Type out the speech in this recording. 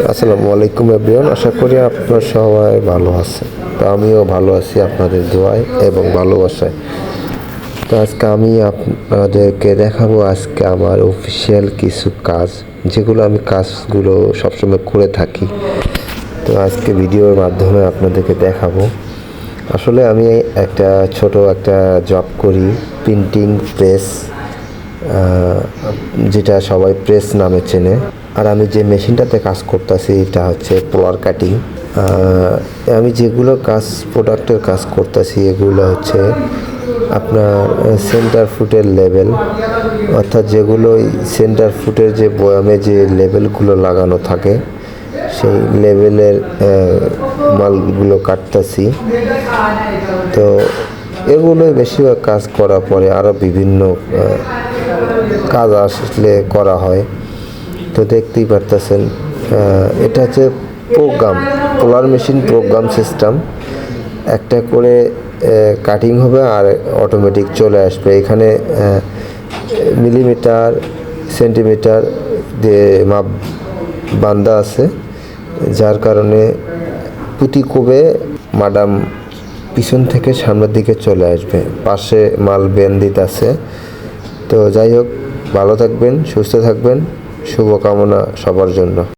আসসালামু আলাইকুম এভরিওয়ান, আশা করি আপনারা সবাই ভালো আছেন। তো আমিও ভালো আছি আপনাদের দোয়ায় এবং ভালোবাসায়। তো আজকে আমি আপনাদেরকে দেখাবো আজকে আমার অফিসিয়াল কিছু কাজ, যেগুলো আমি কাজগুলো সবসময় করে থাকি। তো আজকে ভিডিওর মাধ্যমে আপনাদেরকে দেখাবো। আসলে আমি একটা জব করি, প্রিন্টিং প্রেস, যেটা সবাই প্রেস নামে চেনে। আর আমি যে মেশিনটাতে কাজ করতেছি এটা হচ্ছে পোলার কাটিং। আমি যেগুলো প্রোডাক্টের কাজ করতেছি এগুলো হচ্ছে আপনার সেন্টার ফুটের লেবেল, অর্থাৎ যেগুলো সেন্টার ফুটের যে বয়ামে যে লেবেলগুলো লাগানো থাকে সেই লেবেলের মালগুলো কাটতেছি। তো এগুলোই বেশিরভাগ কাজ করার পরে আরও বিভিন্ন কাজ আসলে করা হয়। তো দেখতেই পারতেছেন, এটা হচ্ছে পোলার মেশিন প্রোগ্রাম সিস্টেম। একটা করে কাটিং হবে আর অটোমেটিক চলে আসবে। এখানে মিলিমিটার সেন্টিমিটার দিয়ে মাপ বান্ধা আছে, যার কারণে পুঁতি কোবে মাডাম পিছন থেকে সামনের দিকে চলে আসবে। পাশে মাল বেন্দিত আছে। তো যাই হোক, ভালো থাকবেন, সুস্থ থাকবেন, শুভকামনা সবার জন্য।